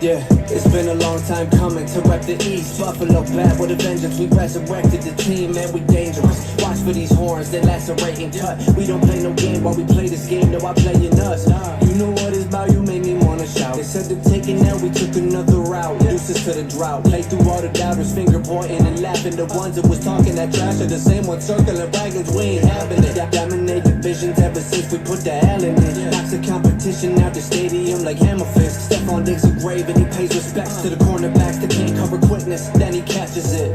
Yeah, it's been a long time coming to rep the East. Buffalo bad with a vengeance, we resurrected the team, man, we dangerous. Watch for these horns, they lacerate and cut. We don't play no game while we play this game, no, I playing us. You know what it's about, you made me wanna shout. They said they're taking now, we took another route. Deuces to the drought, play through all the doubters, finger pointing and laughing. The ones that was talking that trash are the same ones circling wagons, we ain't having it. Dominate divisions ever since we put the hell in it. Knocks the competition out the stadium like hammer fist. Stephon Diggs a grave and he pays respects to the cornerbacks that can't cover quickness, then he catches it.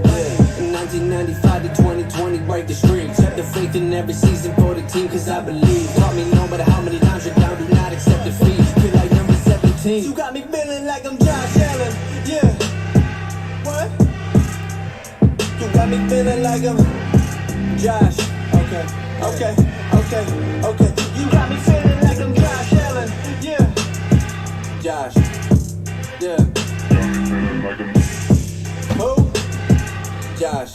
In 1995 to 2020, break the streak. Kept the faith in every season for the team, cause I believe. Taught me no matter how many times you're down, do not accept defeat. Feel like number 17. You got me feeling like I'm Josh Allen, yeah. What? You got me feeling like I'm Josh. Okay. You got me feeling like I'm Josh Allen, yeah. Josh, yeah. Who? Josh.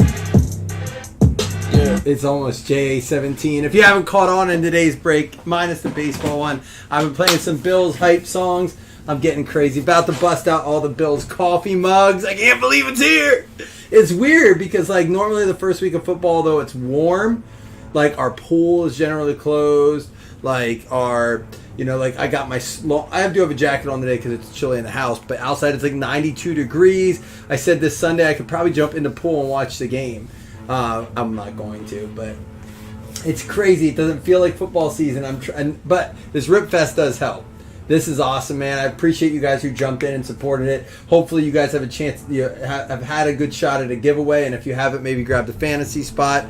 Yeah. It's almost JA17. If you haven't caught on in today's break, minus the baseball one, I've been playing some Bills hype songs. I'm getting crazy. About to bust out all the Bills coffee mugs. I can't believe it's here. It's weird because like normally the first week of football, though it's warm, like our pool is generally closed. Like our, you know, like I got my, I do have a jacket on today because it's chilly in the house, but outside it's like 92 degrees. I said this Sunday I could probably jump in the pool and watch the game. I'm not going to, but it's crazy. It doesn't feel like football season. But this Ripfest does help. This is awesome, man. I appreciate you guys who jumped in and supported it. Hopefully you guys have a chance, have had a good shot at a giveaway, and if you haven't, maybe grab the fantasy spot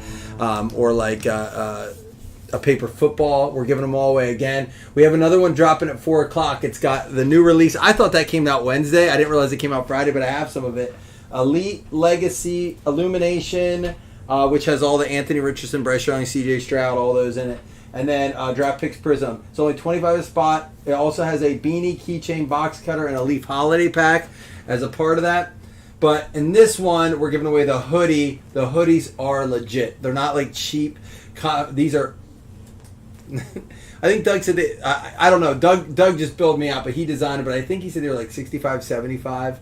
or like a paper football. We're giving them all away again. We have another one dropping at 4 o'clock. It's got the new release. I thought that came out Wednesday. I didn't realize it came out Friday, but I have some of it. Elite Legacy Illumination, which has all the Anthony Richardson, Bryce Young, CJ Stroud, all those in it. And then Draft Picks Prism. It's only $25 a spot. It also has a beanie, keychain, box cutter, and a Leaf holiday pack as a part of that. But in this one, we're giving away the hoodie. The hoodies are legit. They're not like cheap. These are... I think Doug said they... I don't know. Doug just billed me out, but he designed it. But I think he said they were like $65, $75.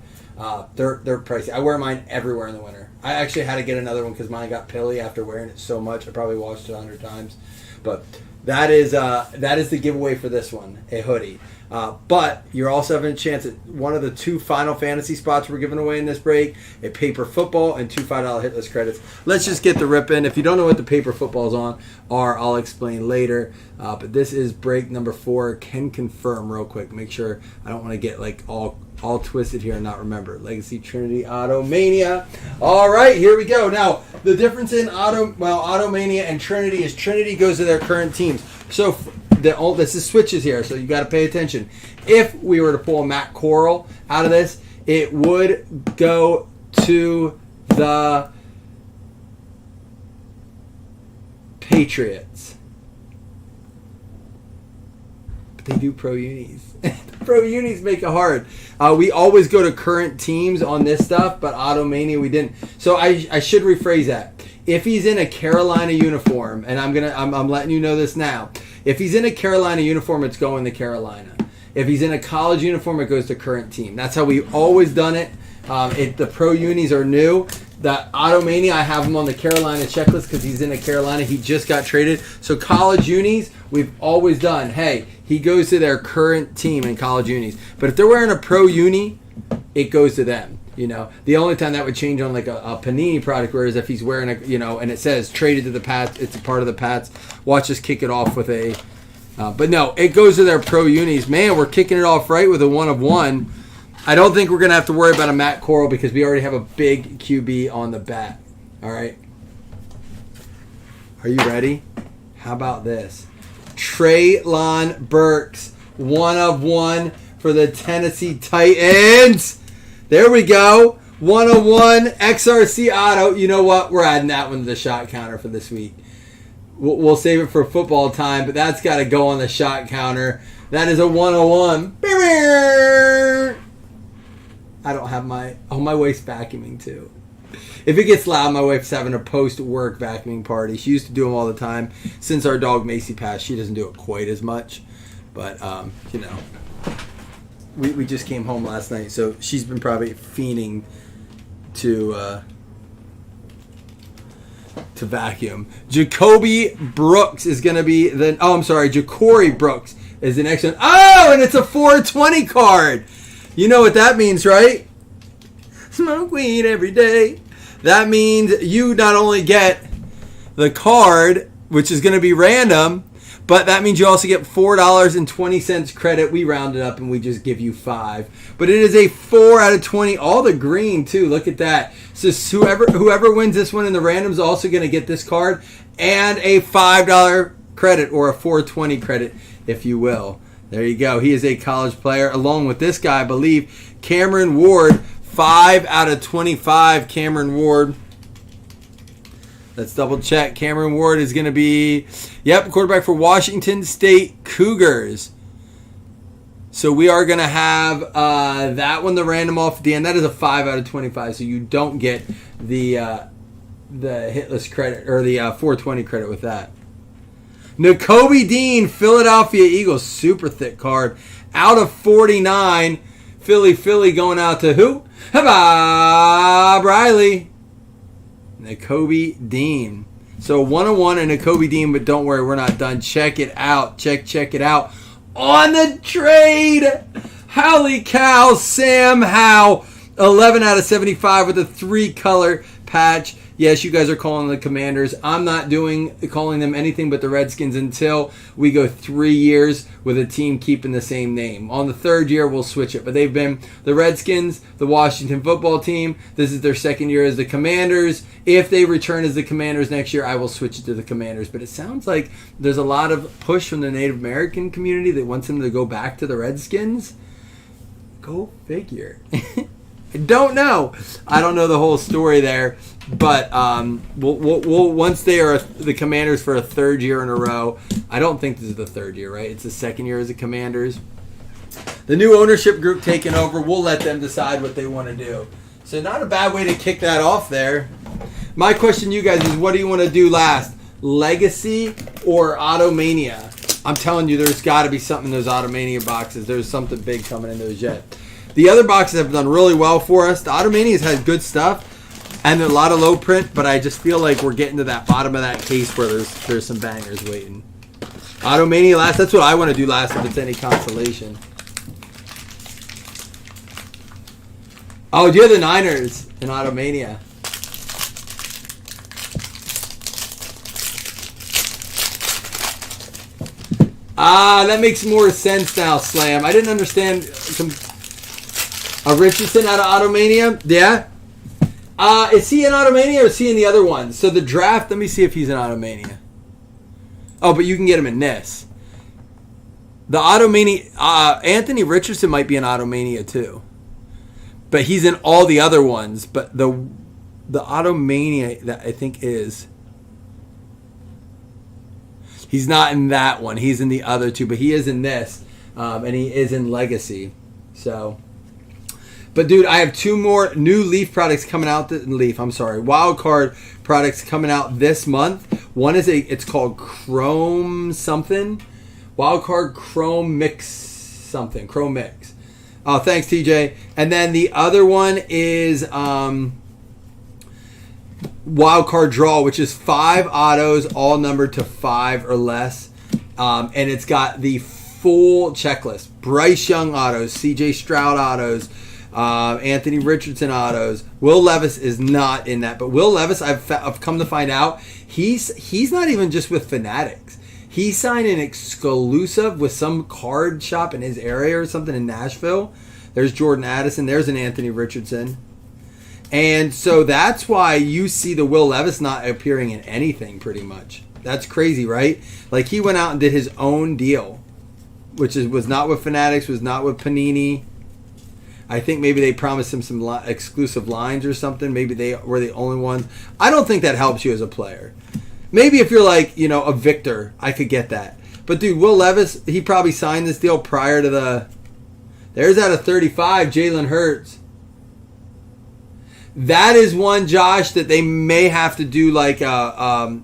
They're pricey. I wear mine everywhere in the winter. I actually had to get another one because mine got pilly after wearing it so much. I probably washed it 100 times. But that is the giveaway for this one, a hoodie. But you're also having a chance at one of the 2 Final Fantasy spots we're giving away in this break, a paper football and 2 $5 hitless credits. Let's just get the rip in. If you don't know what the paper footballs are, I'll explain later. But this is break number 4. Can confirm real quick. Make sure I don't want to get like all twisted here and not remember. Legacy, Trinity, Automania. All right, here we go. Now, the difference in Automania and Trinity is Trinity goes to their current teams. So this is switches here, so you got to pay attention. If we were to pull a Matt Corral out of this, it would go to the Patriots. But they do pro unis. Pro unis make it hard. We always go to current teams on this stuff, but Automania we didn't. So I should rephrase that. If he's in a Carolina uniform, and I'm letting you know this now. If he's in a Carolina uniform, it's going to Carolina. If he's in a college uniform, it goes to current team. That's how we've always done it. The pro unis are new. The Automania, I have him on the Carolina checklist because he's in a Carolina. He just got traded. So college unis, we've always done, hey, he goes to their current team in college unis. But if they're wearing a pro uni, it goes to them. You know, the only time that would change on like a Panini product, whereas if he's wearing and it says traded to the Pats, it's a part of the Pats. Watch us kick it off with a, but no, it goes to their pro unis. Man, we're kicking it off right with a 1 of 1. I don't think we're gonna have to worry about a Matt Corral because we already have a big QB on the bat. All right, are you ready? How about this? Treylon Burks, 1 of 1 for the Tennessee Titans. There we go. 1 of 1 XRC auto. You know what? We're adding that one to the shot counter for this week. We'll save it for football time, but that's got to go on the shot counter. That is a 1 of 1. I don't have my wife's vacuuming too. If it gets loud, my wife's having a post-work vacuuming party. She used to do them all the time. Since our dog Macy passed, she doesn't do it quite as much. But, we just came home last night, so she's been probably fiending to vacuum. Jacoby Brooks is going to be Ja'Cory Brooks is the next one. Oh, and it's a 420 card. You know what that means, right? Smoke weed every day. That means you not only get the card, which is going to be random, but that means you also get $4.20 credit. We round it up and we just give you 5. But it is a 4 out of 20. All the green too. Look at that. So whoever wins this one in the randoms is also going to get this card and a $5 credit, or a 420 credit, if you will. There you go. He is a college player, along with this guy, I believe, Cameron Ward. 5 out of 25, Cameron Ward. Let's double check. Cameron Ward is going to be, quarterback for Washington State Cougars. So we are going to have that one, the random off at the end. That is a 5 out of 25, so you don't get the hitless credit, or the 420 credit with that. Nakobe Dean, Philadelphia Eagles, super thick card. Out of 49, Philly going out to who? Bob Riley. Nakobe Dean. So 101 and Nakobe Dean, but don't worry, we're not done. Check it out. Check it out. On the trade, Holy cow, Sam Howell. 11 out of 75 with a 3-color patch. Yes, you guys are calling the Commanders. I'm not calling them anything but the Redskins until we go 3 years with a team keeping the same name. On the 3rd year, we'll switch it. But they've been the Redskins, the Washington football team. This is their 2nd year as the Commanders. If they return as the Commanders next year, I will switch it to the Commanders. But it sounds like there's a lot of push from the Native American community that wants them to go back to the Redskins. Go figure. I don't know. I don't know the whole story there. But we'll once they are the Commanders for a 3rd year in a row. I don't think this is the 3rd year, right? It's the 2nd year as the Commanders. The new ownership group taking over. We'll let them decide what they want to do. So not a bad way to kick that off there. My question to you guys is, what do you want to do last? Legacy or Automania? I'm telling you, there's got to be something in those Automania boxes. There's something big coming in those yet. The other boxes have done really well for us. The Automania's had good stuff. And a lot of low print, but I just feel like we're getting to that bottom of that case where there's some bangers waiting. Automania last. That's what I want to do last if it's any consolation. Oh, you're the Niners in Automania. That makes more sense now, Slam. I didn't understand a Richardson out of Automania. Yeah. Is he in Automania or is he in the other one? So the draft, let me see if he's in Automania. Oh, but you can get him in this. The Automania, Anthony Richardson might be in Automania too. But he's in all the other ones. But the Automania that I think is, he's not in that one. He's in the other two, but he is in this. And he is in Legacy. So... But, dude, I have 2 more new Leaf products coming out. Wild Card products coming out this month. One is it's called Chrome something. Wild Card Chrome Mix something. Chrome Mix. Oh, thanks, TJ. And then the other one is Wild Card Draw, which is 5 autos, all numbered to 5 or less. And it's got the full checklist. Bryce Young autos, CJ Stroud autos, Anthony Richardson autos. Will Levis is not in that, but Will Levis, I've come to find out, he's not even just with Fanatics. He signed an exclusive with some card shop in his area or something in Nashville. There's Jordan Addison. There's an Anthony Richardson. And so that's why you see the Will Levis not appearing in anything pretty much. That's crazy, right? Like, he went out and did his own deal, which was not with Fanatics, was not with Panini. I think maybe they promised him some exclusive lines or something. Maybe they were the only ones. I don't think that helps you as a player. Maybe if you're like, a Victor, I could get that. But, dude, Will Levis, he probably signed this deal prior to the... There's out of 35, Jalen Hurts. That is one, Josh, that they may have to do like an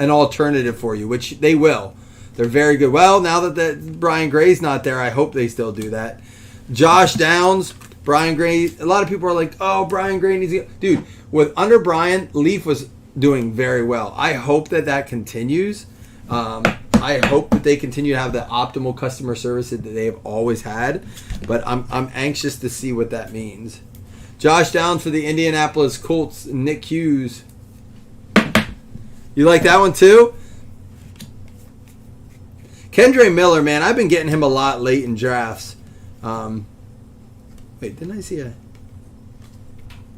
alternative for you, which they will. They're very good. Well, now that Brian Gray's not there, I hope they still do that. Josh Downs, Brian Gray. A lot of people are like, "Oh, Brian Gray needs to get..." Dude, under Brian, Leaf was doing very well. I hope that continues. I hope that they continue to have the optimal customer service that they have always had. But I'm anxious to see what that means. Josh Downs for the Indianapolis Colts, Nick Hughes. You like that one too? Kendre Miller, man, I've been getting him a lot late in drafts. Wait, didn't I see I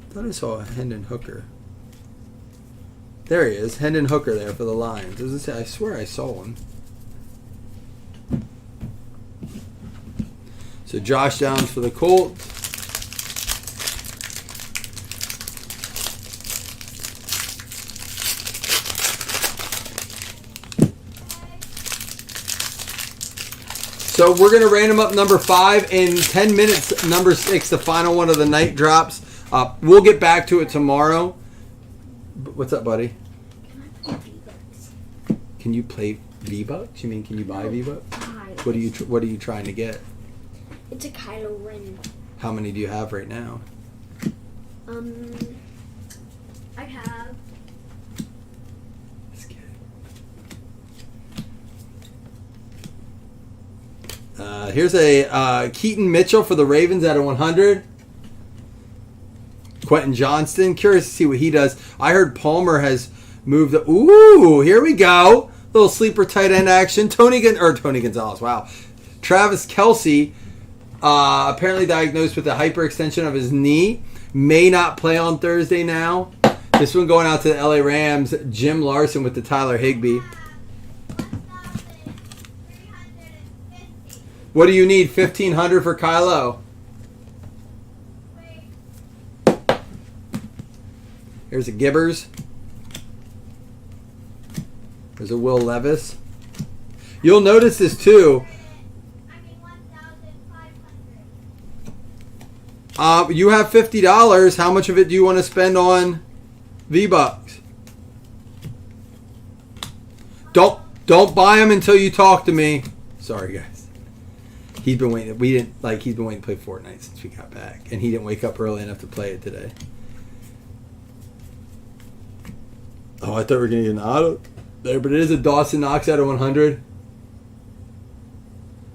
thought I saw a Hendon Hooker. There he is, Hendon Hooker there for the Lions. Does it say? I swear I saw him. So Josh Downs for the Colts. So we're going to random up number 5 in 10 minutes. Number 6, the final one of the night drops. We'll get back to it tomorrow. What's up, buddy? Can you play V-Bucks? You mean can you buy V-Bucks? What are you trying to get? It's a Kylo Ren. How many do you have right now? I have. Let's get it. Here's a Keaton Mitchell for the Ravens out of 100. Quentin Johnston. Curious to see what he does. I heard Palmer has moved. Ooh, here we go. Little sleeper tight end action. Tony Gonzalez. Wow. Travis Kelce, apparently diagnosed with a hyperextension of his knee. May not play on Thursday now. This one going out to the LA Rams. Jim Larson with the Tyler Higbee. What do you need? 1,500 for Kylo. Here's a Gibbers. There's a Will Levis. You'll notice this too. You have $50. How much of it do you want to spend on V-Bucks? Don't buy them until you talk to me. Sorry, guys. He's been waiting. He's been waiting to play Fortnite since we got back, and he didn't wake up early enough to play it today. Oh, I thought we were going to get an auto there, but it is a Dawson Knox out of 100.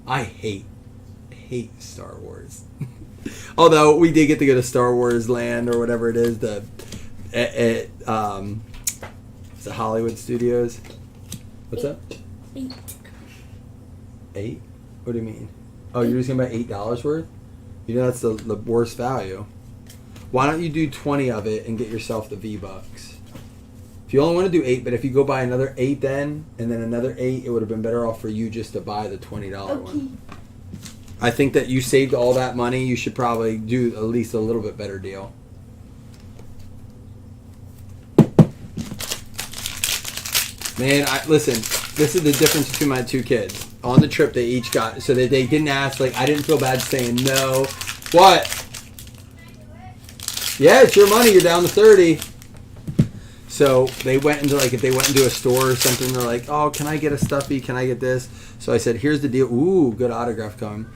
I hate Star Wars. Although we did get to go to Star Wars Land or whatever it is, it's the Hollywood Studios. What's up? 8. 8? What do you mean? Oh, you're just going to buy $8 worth? You know that's the worst value. Why don't you do 20 of it and get yourself the V-Bucks? If you only want to do 8, but if you go buy another 8 then, and then another 8, it would have been better off for you just to buy the $20 one. I think that you saved all that money. You should probably do at least a little bit better deal. Man, listen, this is the difference between my 2 kids. On the trip, they each got, so that they didn't ask, I didn't feel bad saying no. What? Yeah, it's your money. You're down to 30. So they went into, if they went into a store or something, they're like, oh, can I get a stuffy? Can I get this? So I said, here's the deal. Ooh, good autograph coming.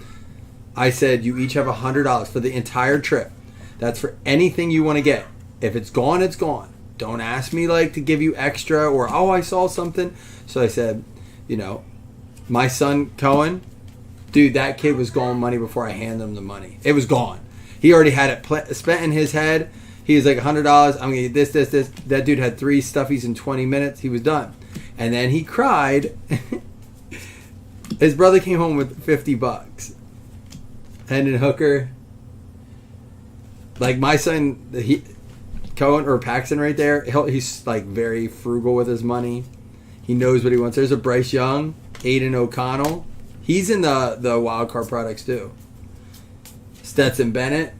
I said, you each have $100 for the entire trip. That's for anything you want to get. If it's gone, it's gone. Don't ask me, to give you extra or, oh, I saw something. So I said, my son, Cohen, dude, that kid was gone money before I handed him the money. It was gone. He already had it spent in his head. He was like, $100, I'm going to get this. That dude had 3 stuffies in 20 minutes. He was done. And then he cried. His brother came home with $50. Hendon Hooker. My son, Cohen or Paxton right there, he's very frugal with his money. He knows what he wants. There's a Bryce Young, Aiden O'Connell. He's in the wild card products too. Stetson Bennett.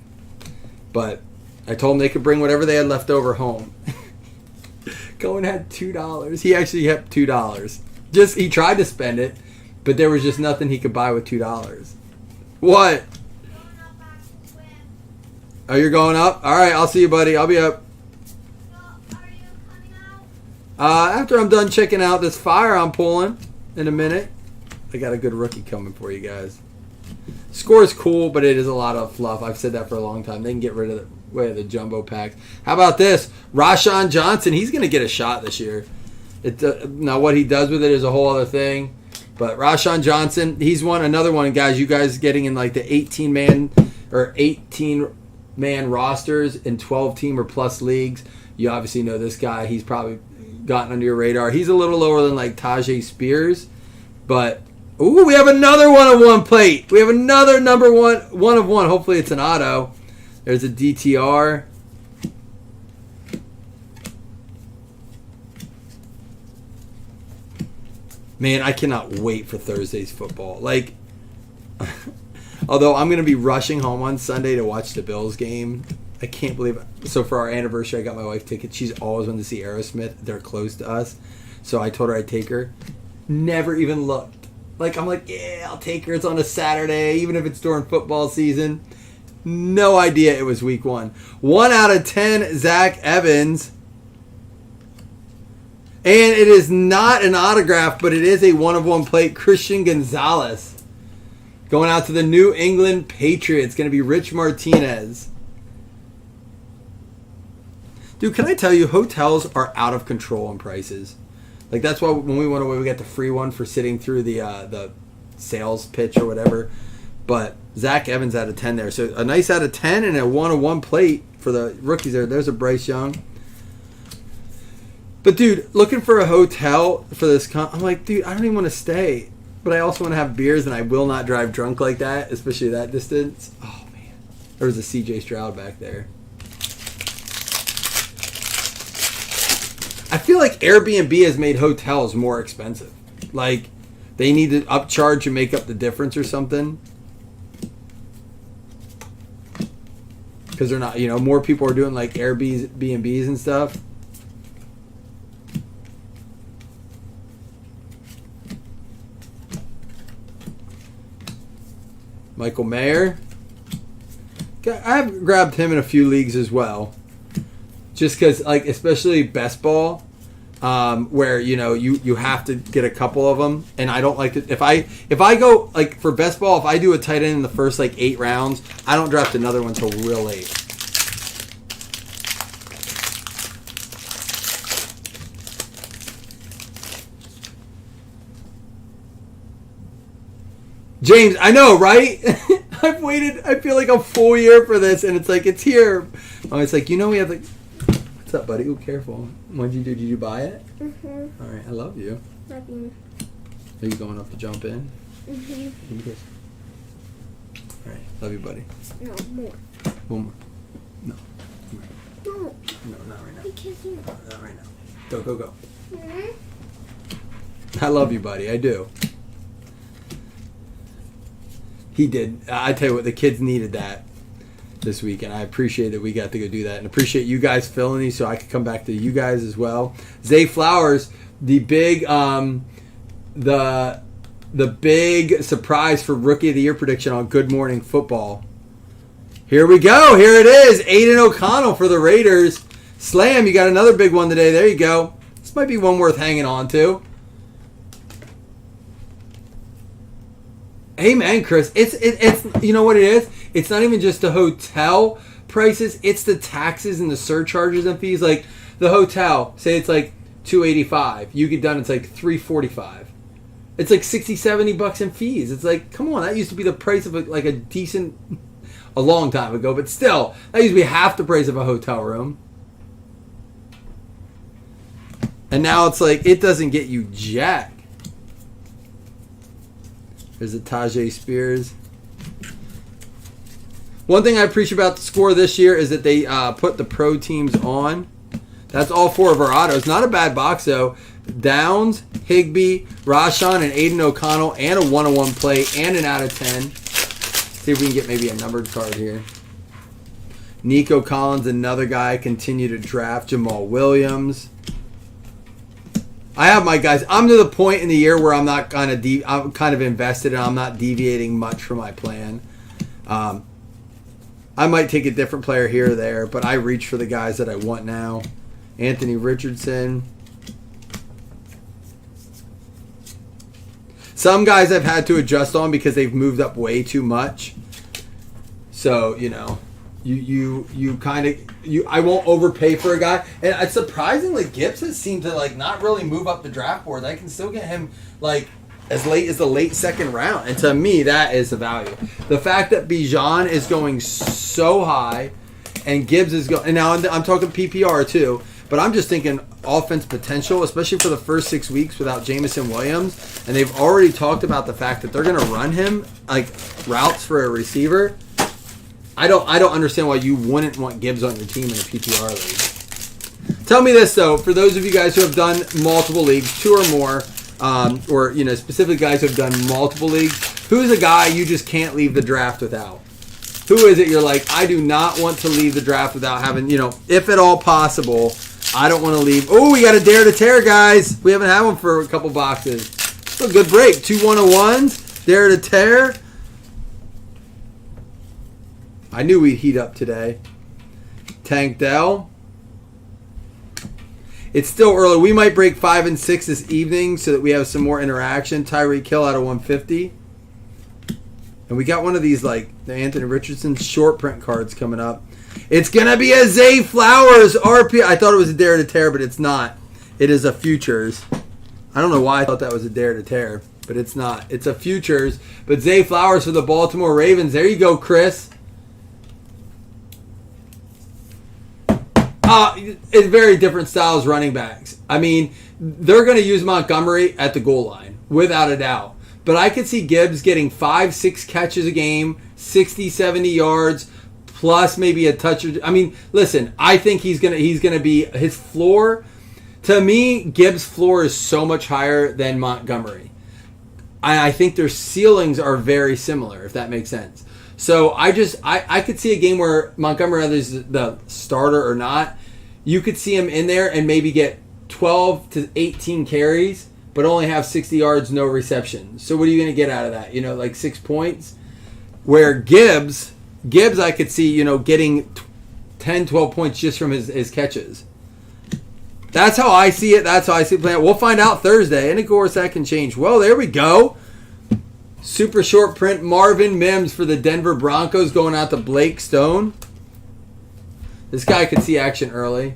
But I told them they could bring whatever they had left over home. Cohen had $2. He actually had $2. He tried to spend it, but there was just nothing he could buy with $2. What? Oh, you're going up? All right, I'll see you, buddy. I'll be up. After I'm done checking out this fire I'm pulling in a minute. I got a good rookie coming for you guys. Score is cool, but it is a lot of fluff. I've said that for a long time. They can get rid of the jumbo packs. How about this? Rashawn Johnson, he's going to get a shot this year. Now, what he does with it is a whole other thing. But Rashawn Johnson, he's another one, guys. You guys getting in like the 18-man rosters in 12-team or plus leagues. You obviously know this guy. He's probably gotten under your radar. He's a little lower than like Tajay Spears. But, ooh, we have another 1-of-1 plate. We have another number 1-of-1. Hopefully it's an auto. There's a DTR. Man, I cannot wait for Thursday's football. Like, although I'm going to be rushing home on Sunday to watch the Bills game. I can't believe it. So for our anniversary, I got my wife tickets. She's always wanted to see Aerosmith. They're close to us. So I told her I'd take her. Never even looked. Like, I'm like, yeah, I'll take her. It's on a Saturday, even if it's during football season. No idea it was week 1. 1 out of 10, Zach Evans. And it is not an autograph, but it is a 1-of-1 plate. Christian Gonzalez. Going out to the New England Patriots. Going to be Rich Martinez. Dude, can I tell you, hotels are out of control in prices. Like, that's why when we went away, we got the free one for sitting through the sales pitch or whatever. But Zach Evans out of 10 there. So a nice out of 10 and a 1-of-1 plate for the rookies there. There's a Bryce Young. But, dude, looking for a hotel for this I'm like, dude, I don't even want to stay. But I also want to have beers, and I will not drive drunk like that, especially that distance. Oh, man. There was a CJ Stroud back there. I feel like Airbnb has made hotels more expensive. Like, they need to upcharge and make up the difference or something. Because they're not, more people are doing like Airbnbs and stuff. Michael Mayer. I've grabbed him in a few leagues as well. Just because, like, especially best ball, where, you have to get a couple of them. And I don't like to, if I go, like, for best ball, if I do a tight end in the first, like, 8 rounds, I don't draft another one until real late. James, I know, right? I've waited, I feel like a full year for this, and it's like, it's here. Oh, it's like, we have like, what's up, buddy? Ooh, careful. What'd you do? Did you buy it? Mm-hmm. All right, I love you. Love you. Are you going up to jump in? Mm-hmm. All right, love you, buddy. No, more. One more. No. No. No, not right now. I can't do it. Not right now. Go. Mm-hmm. I love you, buddy. I do. He did. I tell you what, the kids needed that this week, and I appreciate that we got to go do that, and appreciate you guys filling these so I could come back to you guys as well. Zay Flowers, the big the big surprise for Rookie of the Year prediction on Good Morning Football. Here we go. Here it is. Aiden O'Connell for the Raiders. Slam, you got another big one today. There you go. This might be one worth hanging on to. Amen, Chris. It's you know what it is? It's not even just the hotel prices. It's the taxes and the surcharges and fees. Like the hotel, say it's like $285. You get done, it's like $345. It's like $60-$70 in fees. It's like, come on, that used to be the price of a long time ago, but still, that used to be half the price of a hotel room. And now it's like, it doesn't get you jack. There's a Tajay Spears. One thing I appreciate about the score this year is that they put the pro teams on. That's all 4 of our autos. Not a bad box, though. Downs, Higbee, Rashawn, and Aiden O'Connell, and a 1-of-1 play, and an out of 10. See if we can get maybe a numbered card here. Nico Collins, another guy, continue to draft. Jamal Williams. I have my guys. I'm to the point in the year where I'm not I'm kind of invested, and I'm not deviating much from my plan. I might take a different player here or there, but I reach for the guys that I want now. Anthony Richardson. Some guys I've had to adjust on because they've moved up way too much. So, you know, you kind of I won't overpay for a guy. And surprisingly, Gibbs has seemed to like not really move up the draft board. I can still get him like as late as the late second round. And to me, that is the value. The fact that Bijan is going so high and Gibbs is going, and now I'm talking PPR too, but I'm just thinking offense potential, especially for the first 6 weeks without Jamison Williams. And they've already talked about the fact that they're going to run him like routes for a receiver. I don't understand why you wouldn't want Gibbs on your team in a PPR league. Tell me this though, for those of you guys who have done multiple leagues, 2 or more, or you know, specific guys who have done multiple leagues, who's a guy you just can't leave the draft without? Who is it you're like, I do not want to leave the draft without having, you know, if at all possible, I don't want to leave. Oh, we got a Dare to Tear, guys. We haven't had one for a couple boxes. It's a good break. 2 101s, Dare to Tear. I knew we'd heat up today. Tank Dell. It's still early. We might break 5 and 6 this evening so that we have some more interaction. Tyreek Hill out of 150. And we got one of these, like, the Anthony Richardson short print cards coming up. It's going to be a Zay Flowers RP. I thought it was a Dare to Tear, but it's not. It is a Futures. I don't know why I thought that was a Dare to Tear, but it's not. It's a Futures. But Zay Flowers for the Baltimore Ravens. There you go, Chris. It's very different styles running backs. I mean, they're going to use Montgomery at the goal line, without a doubt. But I could see Gibbs getting 5-6 catches a game, 60, 70 yards, plus maybe a touch. I mean, listen, I think he's gonna be his floor. To me, Gibbs' floor is so much higher than Montgomery. I think their ceilings are very similar, if that makes sense. So I could see a game where Montgomery, whether he's the starter or not, you could see him in there and maybe get 12 to 18 carries, but only have 60 yards, no reception. So what are you going to get out of that? You know, like 6 points? Where Gibbs, I could see, you know, getting 10, 12 points just from his catches. That's how I see it. That's how I see it playing. We'll find out Thursday. And of course, that can change. Well, there we go. Super short print Marvin Mims for the Denver Broncos going out to Blake Stone. This guy could see action early.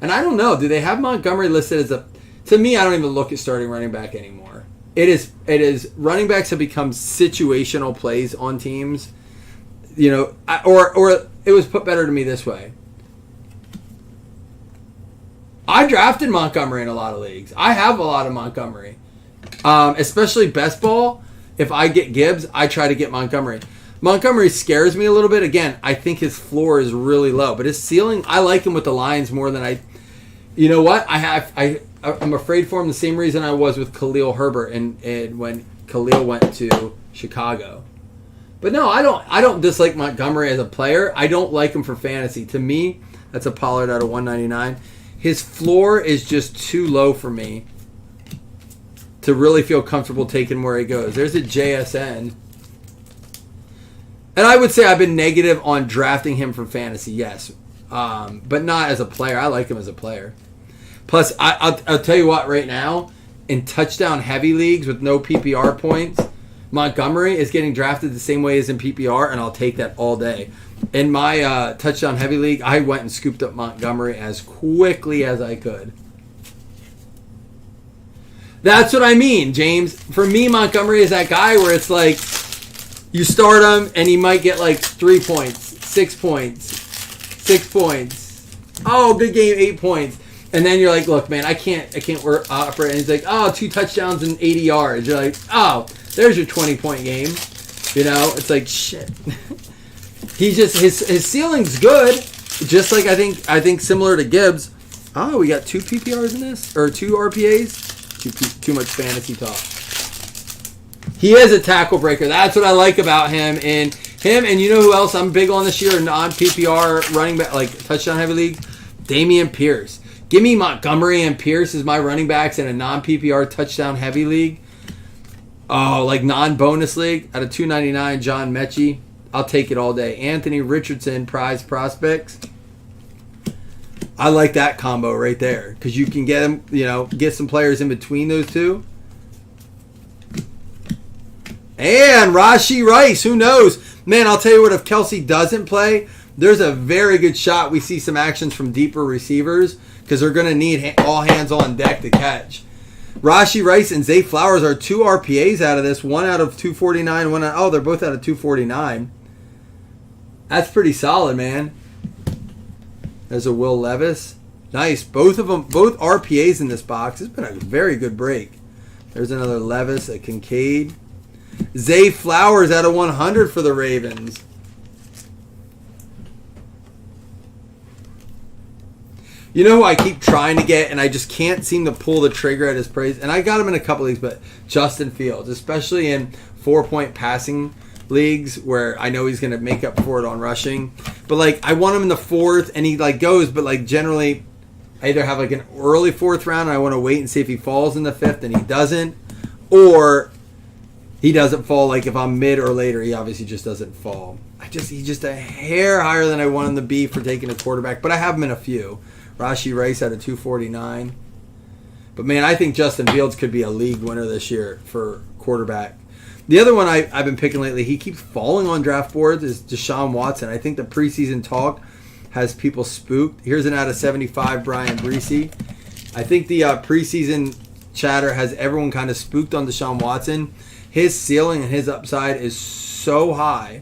And I don't know. Do they have Montgomery listed as a... To me, I don't even look at starting running back anymore. It is running backs have become situational plays on teams. You know, or it was put better to me this way. I drafted Montgomery in a lot of leagues. I have a lot of Montgomery. Especially best ball. If I get Gibbs, I try to get Montgomery. Montgomery scares me a little bit. Again, I think his floor is really low. But his ceiling, I like him with the Lions more than I... You know what? I'm afraid for him the same reason I was with Khalil Herbert and when Khalil went to Chicago. But no, I don't dislike Montgomery as a player. I don't like him for fantasy. To me, that's a Pollard out of 199. His floor is just too low for me to really feel comfortable taking where he goes. There's a JSN. And I would say I've been negative on drafting him for fantasy, yes. But not as a player. I like him as a player. Plus, I'll tell you what, right now, in touchdown-heavy leagues with no PPR points, Montgomery is getting drafted the same way as in PPR, and I'll take that all day. In my touchdown-heavy league, I went and scooped up Montgomery as quickly as I could. That's what I mean, James. For me, Montgomery is that guy where it's like, you start him, and he might get like 3 points, 6 points, 6 points. Oh, good game, 8 points. And then you're like, look, man, I can't work operate. And he's like, oh, 2 touchdowns and 80 yards. You're like, oh, there's your 20-point game. You know, it's like, shit. He just, his ceiling's good. Just like I think similar to Gibbs. Oh, we got 2 PPRs in this? Or 2 RPAs? Too much fantasy talk. He is a tackle breaker. That's what I like about him. And you know who else I'm big on this year? Non-PPR running back, like touchdown heavy league? Damian Pierce. Give me Montgomery and Pierce as my running backs in a non-PPR touchdown heavy league. Oh, like non-bonus league out of 299, John Mechie. I'll take it all day. Anthony Richardson, prize prospects. I like that combo right there because you can get them, you know, get some players in between those two. And Rashee Rice, who knows? Man, I'll tell you what, if Kelsey doesn't play, there's a very good shot we see some actions from deeper receivers because they're going to need all hands on deck to catch. Rashee Rice and Zay Flowers are 2 RPAs out of this. One out of 249. They're both out of 249. That's pretty solid, man. There's a Will Levis. Nice. Both of them, both RPAs in this box. It's been a very good break. There's another Levis, a Kincaid. Zay Flowers out of 100 for the Ravens. You know who I keep trying to get, and I just can't seem to pull the trigger at his praise. And I got him in a couple leagues, but Justin Fields, especially in 4-point passing leagues where I know he's going to make up for it on rushing. But like, I want him in the 4th, and he like goes, but like generally, I either have like an early 4th round, and I want to wait and see if he falls in the 5th, and he doesn't, or he doesn't fall. Like if I'm mid or later, he obviously just doesn't fall. He's just a hair higher than I want him to be for taking a quarterback, but I have him in a few. Rashee Rice out of 249. But man, I think Justin Fields could be a league winner this year for quarterback. The other one I've been picking lately, he keeps falling on draft boards, is Deshaun Watson. I think the preseason talk has people spooked. Here's an out of 75, Brian Breesy. I think the preseason chatter has everyone kind of spooked on Deshaun Watson. His ceiling and his upside is so high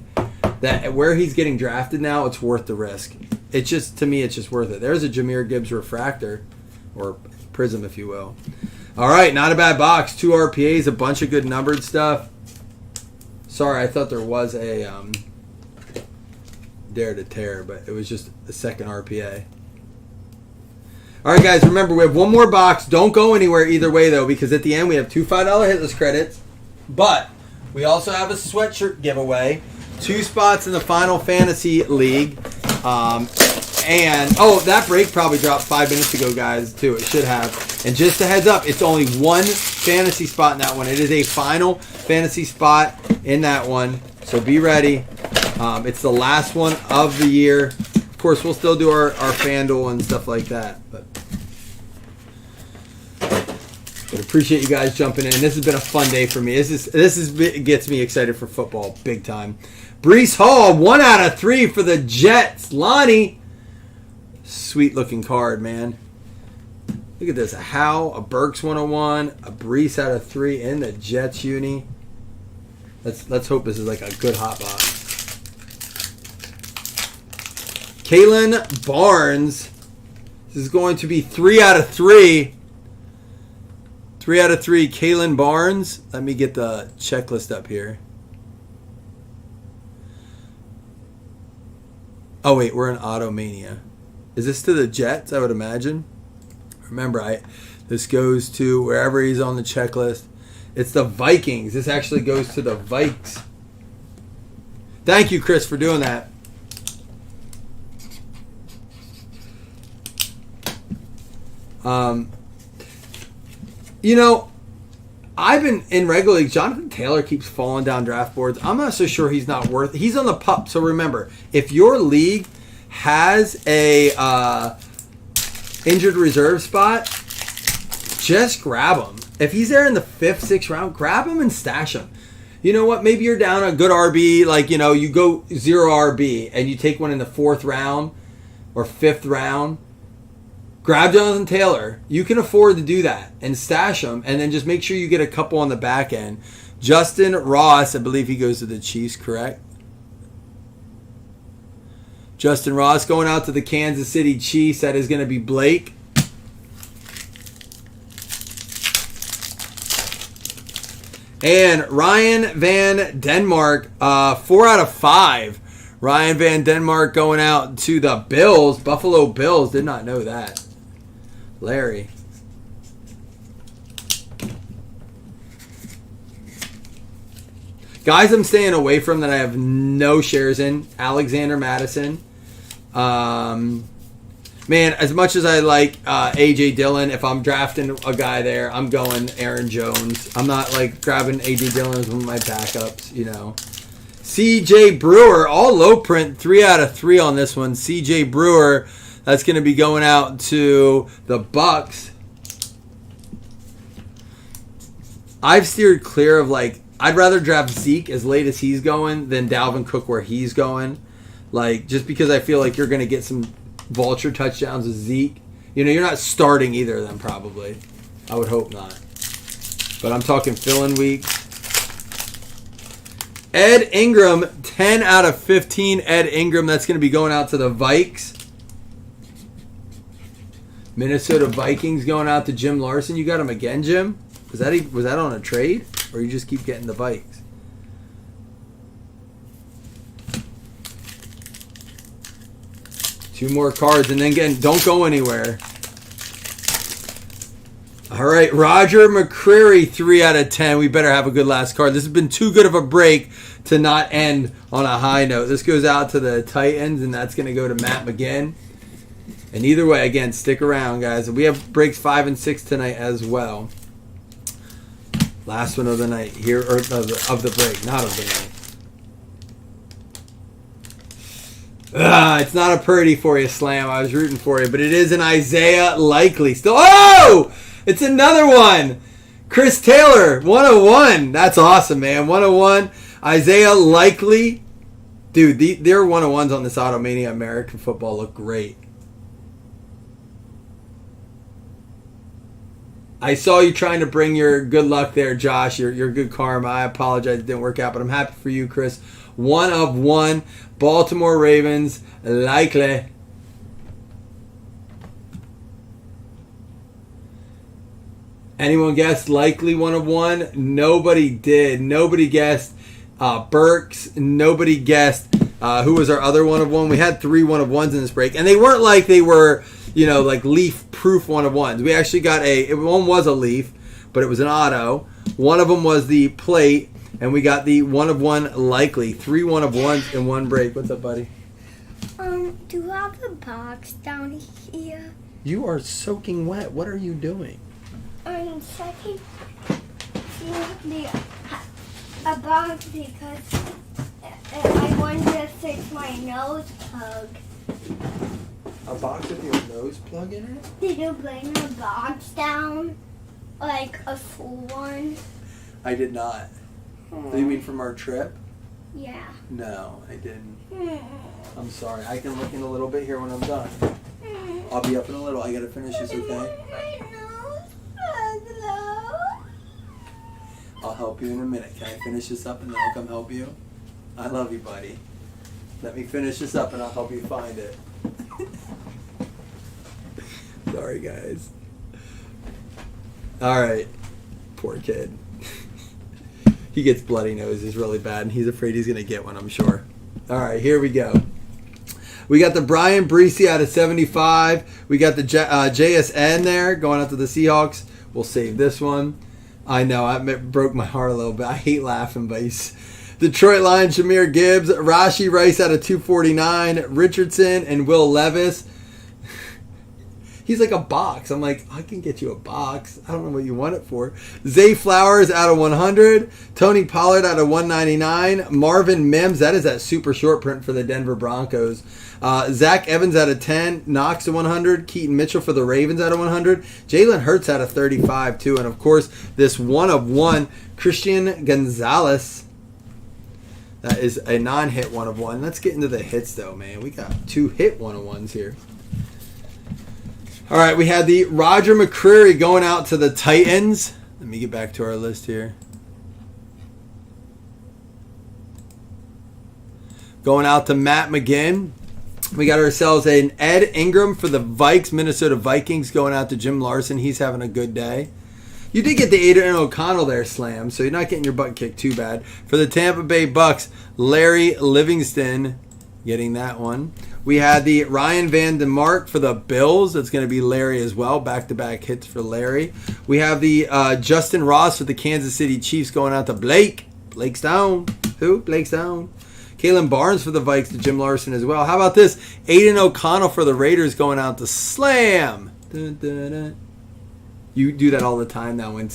that where he's getting drafted now, it's worth the risk. It's just, to me, it's just worth it. There's a Jahmyr Gibbs refractor, or prism, if you will. All right, not a bad box. 2 RPAs, a bunch of good numbered stuff. Sorry, I thought there was a Dare to Tear, but it was just a second RPA. All right, guys, remember, we have one more box. Don't go anywhere either way, though, because at the end we have 2 $5 hitless credits, but we also have a sweatshirt giveaway. 2 spots in the Final Fantasy League. And that break probably dropped 5 minutes ago, guys, too. It should have. And just a heads up, it's only 1 fantasy spot in that one. It is a Final Fantasy spot in that one, so be ready. It's the last one of the year. Of course, we'll still do our FanDuel and stuff like that, but appreciate you guys jumping in. This has been a fun day for me. It gets me excited for football big time. Breece Hall, 1 out of 3 for the Jets. Lonnie, sweet looking card, man. Look at this. A Howe, a Burks 101, a Breece out of 3 in the Jets uni. Let's hope this is like a good hot box. Kalen Barnes. This is going to be 3 out of 3. 3 out of 3, Kalen Barnes. Let me get the checklist up here. Oh, wait, we're in Automania. Is this to the Jets, I would imagine? Remember, this goes to wherever he's on the checklist. It's the Vikings. This actually goes to the Vikes. Thank you, Chris, for doing that. You know, I've been in regular leagues. Jonathan Taylor keeps falling down draft boards. I'm not so sure he's not worth it. He's on the pup. So remember, if your league has a injured reserve spot, just grab him. If he's there in the 5th, 6th round, grab him and stash him. You know what? Maybe you're down a good RB, like, you know, you go 0 RB and you take one in the 4th round or 5th round. Grab Jonathan Taylor. You can afford to do that and stash him, and then just make sure you get a couple on the back end. Justin Ross, I believe he goes to the Chiefs, correct? Justin Ross going out to the Kansas City Chiefs. That is going to be Blake. And Ryan Van Denmark, 4 out of 5. Ryan Van Denmark going out to the Bills. Buffalo Bills. Did not know that. Larry. Guys I'm staying away from that I have no shares in. Alexander Madison. Man, as much as I like A.J. Dillon, if I'm drafting a guy there, I'm going Aaron Jones. I'm not like grabbing A.J. Dillon as one of my backups, you know. C.J. Brewer, all low print, 3 out of 3 on this one. C.J. Brewer, that's going to be going out to the Bucks. I've steered clear of like I'd rather draft Zeke as late as he's going than Dalvin Cook where he's going. Like, just because I feel like you're going to get some vulture touchdowns with Zeke. You know, you're not starting either of them probably. I would hope not. But I'm talking fill-in week. Ed Ingram, 10 out of 15. Ed Ingram, that's going to be going out to the Vikes. Minnesota Vikings going out to Jim Larson. You got him again, Jim? Was that on a trade? Or you just keep getting the Vikes? Two more cards, and then again, don't go anywhere. All right, Roger McCreary, 3 out of 10. We better have a good last card. This has been too good of a break to not end on a high note. This goes out to the Titans, and that's going to go to Matt McGinn. And either way, again, stick around, guys. We have breaks 5 and 6 tonight as well. Last one of the night here, or of the break, not of the night. It's not a Purdy for you, Slam. I was rooting for you, but it is an Isaiah Likely. Still, oh! It's another one. Chris Taylor, 101. That's awesome, man. 101. Isaiah Likely. Dude, their 101s on this Automania American football look great. I saw you trying to bring your good luck there, Josh. Your good karma. I apologize it didn't work out, but I'm happy for you, Chris. 1 of 1. Baltimore Ravens, Likely. Anyone guessed Likely 1 of 1? Nobody did. Nobody guessed Burks. Nobody guessed who was our other 1 of 1. We had 3 1 of 1s in this break, and they weren't like they were, you know, like leaf proof 1 of 1s. We actually got one was a leaf, but it was an auto. One of them was the plate, and we got the 1 of 1 Likely. 3 1 of 1s in one break. What's up, buddy? Do you have the box down here? You are soaking wet. What are you doing? I'm checking a box because I wanted to fix my nose plug. A box with your nose plug in it? Did you bring the box down? Like a full one? I did not. Do you mean from our trip? Yeah. No, I didn't. I'm sorry. I can look in a little bit here when I'm done. I'll be up in a little. I gotta finish this, okay? I'll help you in a minute. Can I finish this up and then I'll come help you? I love you, buddy. Let me finish this up and I'll help you find it. Sorry, guys. Alright. Poor kid. He gets bloody noses really bad and he's afraid he's going to get one, I'm sure. Alright, here we go. We got the Brian Breesy out of 75. We got the JSN there going out to the Seahawks. We'll save this one. I know, it broke my heart a little bit. I hate laughing, but he's Detroit Lions, Shamir Gibbs, Rashi Rice out of 249, Richardson, and Will Levis. He's like a box. I'm like, I can get you a box. I don't know what you want it for. Zay Flowers out of 100. Tony Pollard out of 199. Marvin Mims, that is that super short print for the Denver Broncos. Zach Evans out of 10. Knox to 100. Keaton Mitchell for the Ravens out of 100. Jalen Hurts out of 35 too. And of course, this 1 of 1, Christian Gonzalez. That is a non-hit 1 of 1. Let's get into the hits though, man. We got 2 hit 1 of 1s here. All right, we had the Roger McCreary going out to the Titans. Let me get back to our list here. Going out to Matt McGinn. We got ourselves an Ed Ingram for the Minnesota Vikings going out to Jim Larson. He's having a good day. You did get the Aiden O'Connell there, Slam, so you're not getting your butt kicked too bad. For the Tampa Bay Bucks, Larry Livingston getting that one. We had the Ryan Van DeMark for the Bills. That's going to be Larry as well. Back-to-back hits for Larry. We have the Justin Ross for the Kansas City Chiefs going out to Blake. Blake Stone. Who? Blake Stone. Kalen Barnes for the Vikes to Jim Larson as well. How about this? Aiden O'Connell for the Raiders going out to Slam. Dun, dun, dun. You do that all the time now when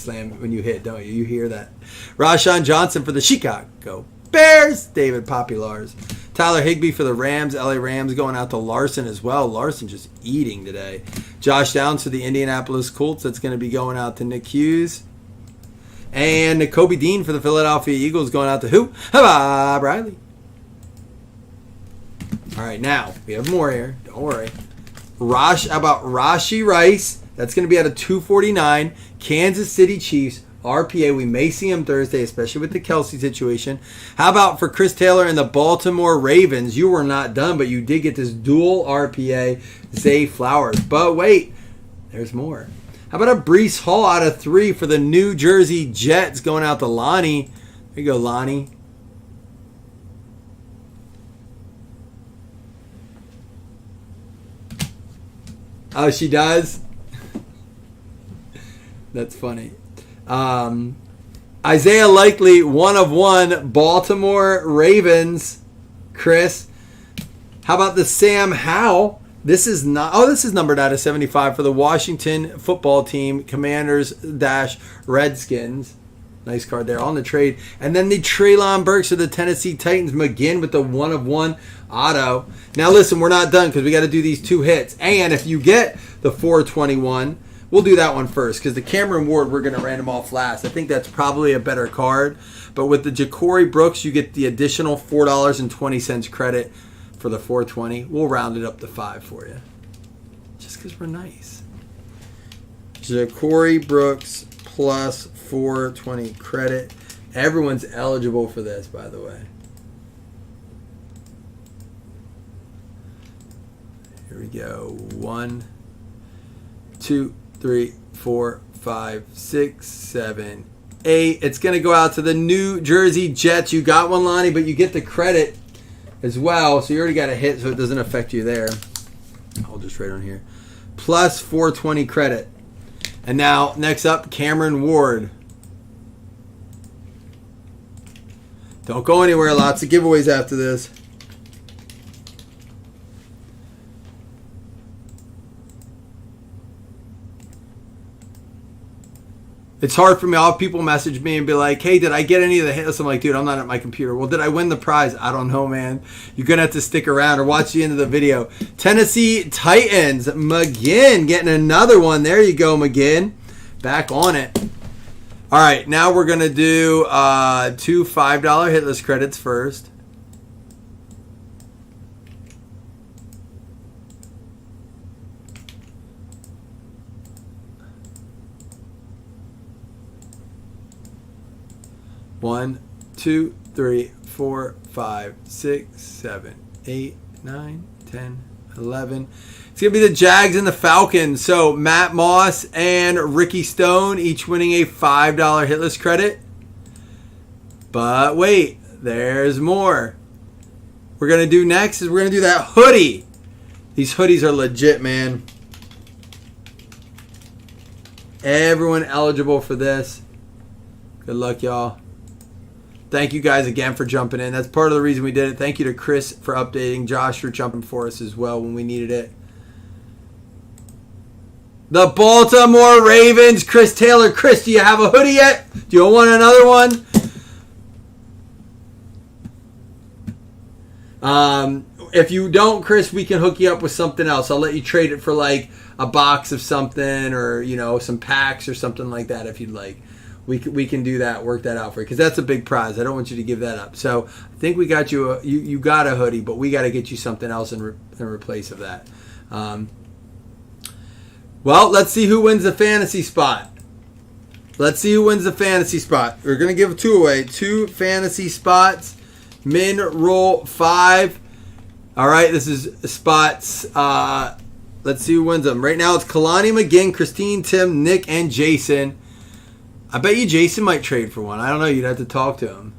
you hit, don't you? You hear that. Rashawn Johnson for the Chicago Bears. David Populars. Tyler Higbee for the Rams. LA Rams going out to Larson as well. Larson just eating today. Josh Downs for the Indianapolis Colts. That's going to be going out to Nick Hughes. And Kobe Dean for the Philadelphia Eagles going out to who? Bob Riley. All right, now we have more here. Don't worry. How about Rashi Rice? That's going to be at a 249. Kansas City Chiefs. RPA. We may see him Thursday, especially with the Kelsey situation. How about for Chris Taylor and the Baltimore Ravens? You were not done, but you did get this dual RPA, Zay Flowers. But wait, there's more. How about a Breece Hall out of 3 for the New Jersey Jets going out to Lonnie? There you go, Lonnie. Oh, she does? That's funny. Isaiah Likely, 1 of 1, Baltimore Ravens. Chris. How about the Sam Howell? This is numbered out of 75 for the Washington football team, Commanders-Redskins. Nice card there on the trade. And then the Treylon Burks of the Tennessee Titans, McGinn with the 1 of 1 auto. Now listen, we're not done because we got to do these 2 hits. And if you get the 421, we'll do that one first because the Cameron Ward we're going to random off last. I think that's probably a better card. But with the Ja'Cory Brooks, you get the additional $4.20 credit for the 420. We'll round it up to 5 for you. Just because we're nice. Ja'Cory Brooks plus 420 credit. Everyone's eligible for this, by the way. Here we go. 1, 2, 3, 4, 5, 6, 7, 8. It's going to go out to the New Jersey Jets. You got one, Lonnie, but you get the credit as well. So you already got a hit, so it doesn't affect you there. I'll just write on here. Plus 420 credit. And now, next up, Cameron Ward. Don't go anywhere. Lots of giveaways after this. It's hard for me. I'll have people message me and be like, hey, did I get any of the hits? I'm like, dude, I'm not at my computer. Well, did I win the prize? I don't know, man. You're going to have to stick around or watch the end of the video. Tennessee Titans. McGinn getting another one. There you go, McGinn. Back on it. All right, now we're going to do 2 $5 hitless credits first. One, 2, 3, 4, 5, 6, 7, 8, 9, 10, 11. It's going to be the Jags and the Falcons. So Matt Moss and Ricky Stone each winning a $5 hitless credit. But wait, there's more. We're going to do next is we're going to do that hoodie. These hoodies are legit, man. Everyone eligible for this. Good luck, y'all. Thank you guys again for jumping in. That's part of the reason we did it. Thank you to Chris for updating. Josh for jumping for us as well when we needed it. The Baltimore Ravens. Chris Taylor. Chris, do you have a hoodie yet? Do you want another one? If you don't, Chris, we can hook you up with something else. I'll let you trade it for like a box of something or, you know, some packs or something like that if you'd like. We can do that, work that out for you, because that's a big prize. I don't want you to give that up. So I think we got you you got a hoodie, but we got to get you something else in replace of that. Well, let's see who wins the fantasy spot. Let's see who wins the fantasy spot. We're going to give 2 away. 2 fantasy spots. Min roll 5. All right, this is spots. Let's see who wins them. Right now it's Kalani McGinn, Christine, Tim, Nick, and Jason. I bet you Jason might trade for one. I don't know. You'd have to talk to him.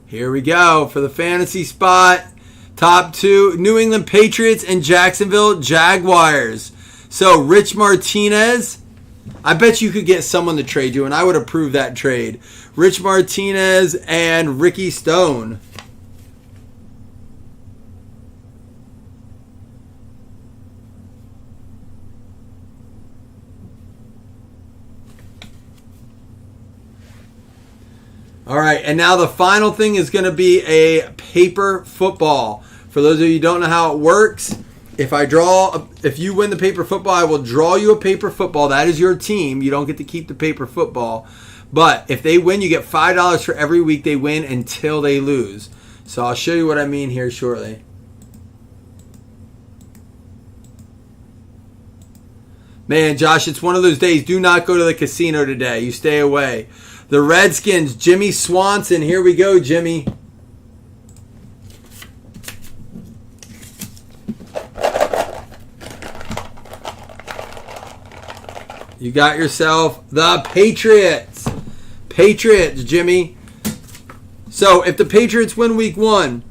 Here we go for the fantasy spot. Top 2, New England Patriots and Jacksonville Jaguars. So, Rich Martinez. I bet you could get someone to trade you, and I would approve that trade. Rich Martinez and Ricky Stone. All right, and now the final thing is going to be a paper football. For those of you who don't know how it works, if you win the paper football, I will draw you a paper football. That is your team. You don't get to keep the paper football. But if they win, you get $5 for every week they win until they lose. So I'll show you what I mean here shortly. Man, Josh, it's one of those days. Do not go to the casino today. You stay away. The Redskins, Jimmy Swanson. Here we go, Jimmy. You got yourself the Patriots. Patriots, Jimmy. So if the Patriots win week 1,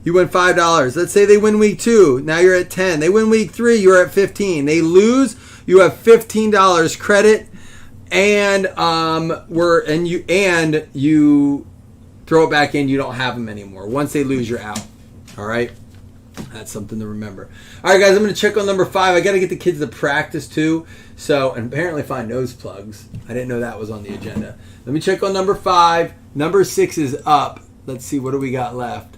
you win $5. Let's say they win week 2. Now you're at 10. They win week 3, you're at 15. They lose, you have $15 credit, and you throw it back in. You don't have them anymore. Once they lose, you're out. All right. That's something to remember. All right, guys, I'm going to check on number 5. I got to get the kids to practice too. So, and apparently find nose plugs. I didn't know that was on the agenda. Let me check on number 5. Number 6 is up. Let's see, what do we got left?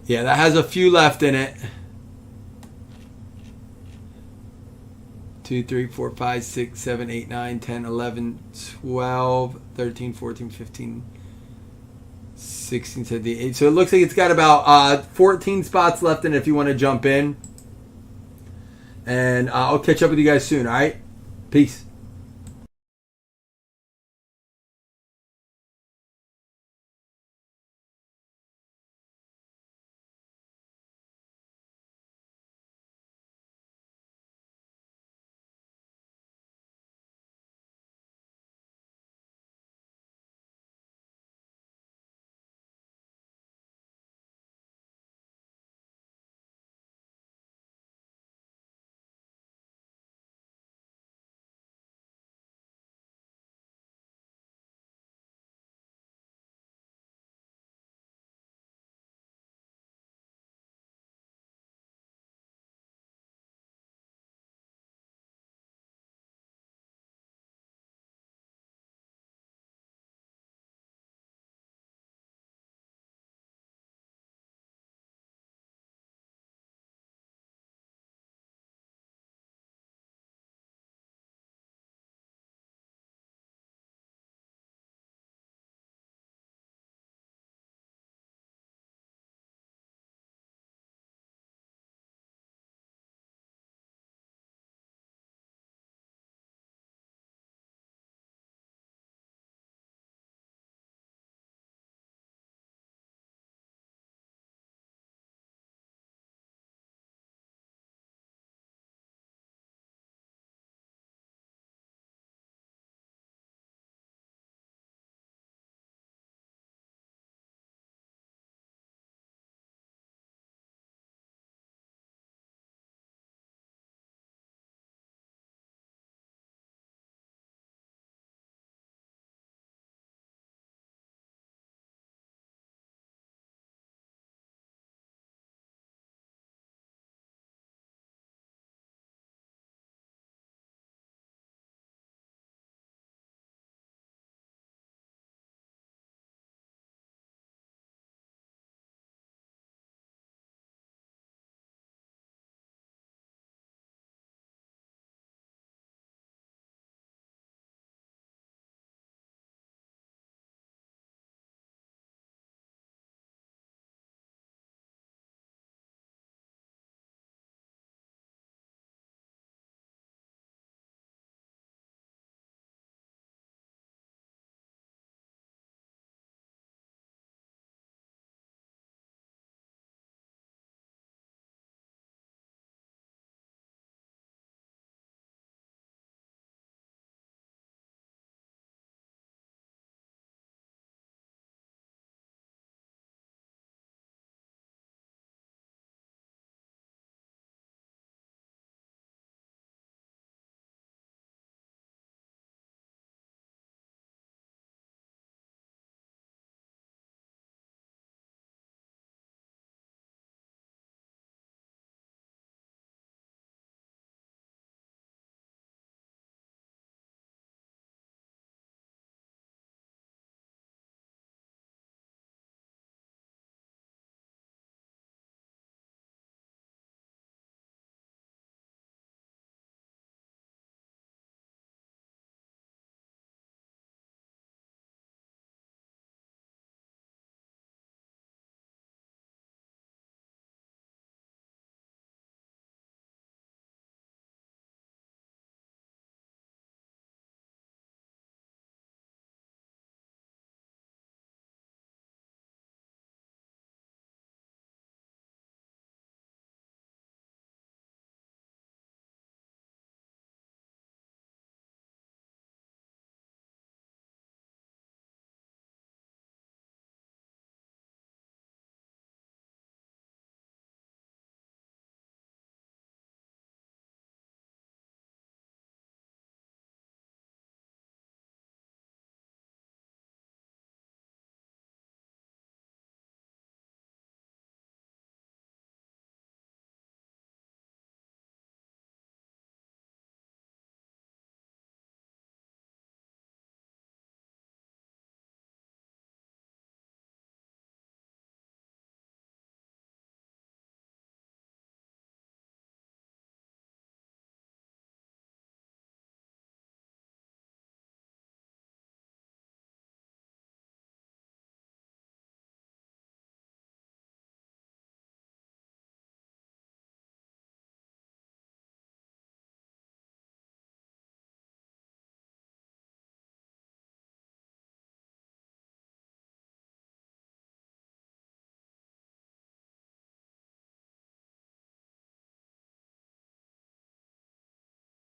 Yeah, that has a few left in it. 2, 3, 4, 5, 6, 7, 8, 9, 10, 11, 12, 13, 14, 15, 16, 17, 18. So it looks like it's got about 14 spots left in it if you want to jump in. And I'll catch up with you guys soon, all right? Peace.